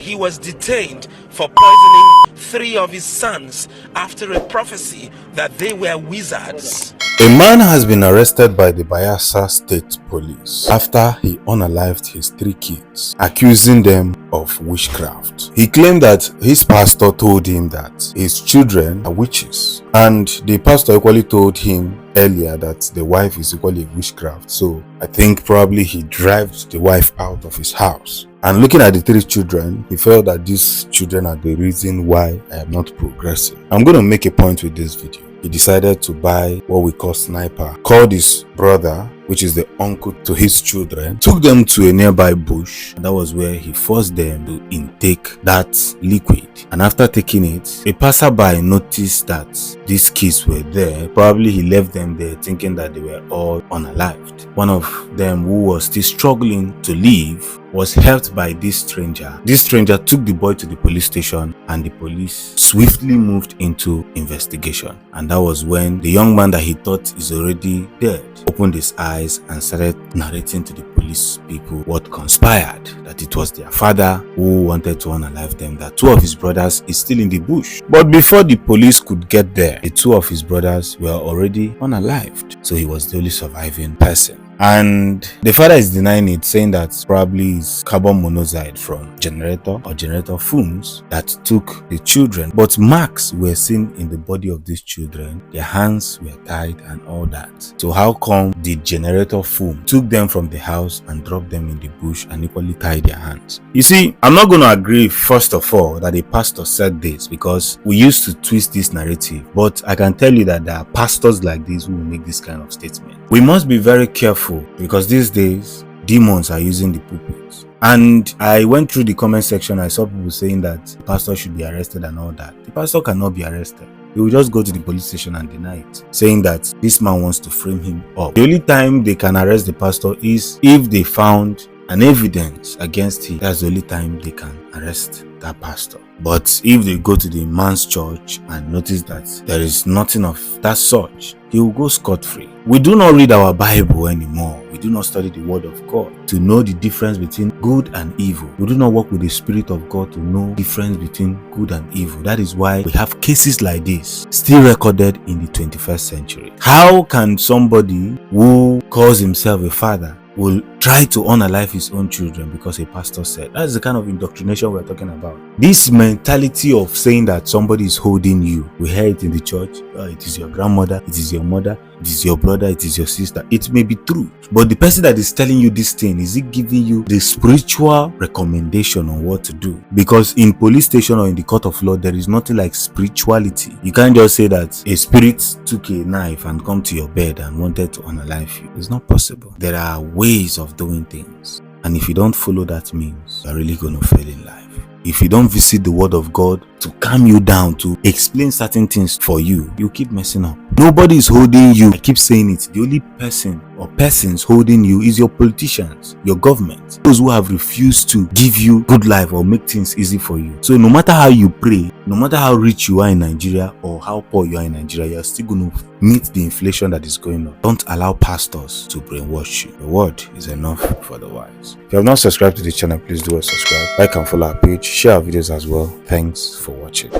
He was detained for poisoning 3 of his sons after a prophecy that they were wizards. A man has been arrested by the Bayelsa State Police after he unalived his 3 kids, accusing them of witchcraft. He claimed that his pastor told him that his children are witches, and the pastor equally told him earlier that the wife is equally witchcraft. So I think probably he drives the wife out of his house. And looking at the 3 children, he felt that these children are the reason why I am not progressing. I'm going to make a point with this video. He decided to buy what we call sniper, called his brother, which is the uncle to his children, took them to a nearby bush, and that was where he forced them to intake that liquid. And after taking it, a passerby noticed that these kids were there. Probably he left them there thinking that they were all unalived. One of them, who was still struggling to leave, was helped by this stranger. This stranger took the boy to the police station, and the police swiftly moved into investigation. And that was when the young man that he thought is already dead opened his eyes and started narrating to the police people what conspired, that it was their father who wanted to unalive them, that 2 of his brothers is still in the bush. But before the police could get there, the 2 of his brothers were already unalived, so he was the only surviving person. And the father is denying it, saying that probably it's carbon monoxide from generator or generator fumes that took the children. But marks were seen in the body of these children. Their hands were tied and all that. So how come the generator fume took them from the house and dropped them in the bush and equally tied their hands? You see, I'm not going to agree, first of all, that a pastor said this, because we used to twist this narrative. But I can tell you that there are pastors like this who will make this kind of statement. We must be very careful, because these days demons are using the pulpits. And I went through the comment section. I saw people saying that the pastor should be arrested and all that. The pastor cannot be arrested. He will just go to the police station and deny it, saying that this man wants to frame him up. The only time they can arrest the pastor is if they found an evidence against him. That's the only time they can arrest that pastor. But if they go to the man's church and notice that there is nothing of that sort, he will go scot-free. We do not read our Bible anymore. We do not study the word of God to know the difference between good and evil. We do not work with the Spirit of God to know the difference between good and evil. That is why we have cases like this still recorded in the 21st century. How can somebody who calls himself a father will try to unalive his own children because a pastor said? That's the kind of indoctrination we're talking about. This mentality of saying that somebody is holding you, we hear it in the church. It is your grandmother, it is your mother, it is your brother, it is your sister. It may be true, but the person that is telling you this thing, is it giving you the spiritual recommendation on what to do? Because in police station or in the court of law, there is nothing like spirituality. You can't just say that a spirit took a knife and come to your bed and wanted to unalive you. It's not possible. There are ways of doing things, and if you don't follow that means, you're really going to fail in life. If you don't visit the word of God to calm you down, to explain certain things for you, you keep messing up. Nobody is holding you. I keep saying it. The only person or persons holding you is your politicians, your government, those who have refused to give you good life or make things easy for you. So no matter how you pray, no matter how rich you are in Nigeria or how poor you are in Nigeria, you're still going to meet the inflation that is going on. Don't allow pastors to brainwash you. The word is enough for the wise. If you have not subscribed to the channel, please do subscribe. Like and follow our page. Share our videos as well. Thanks for watching.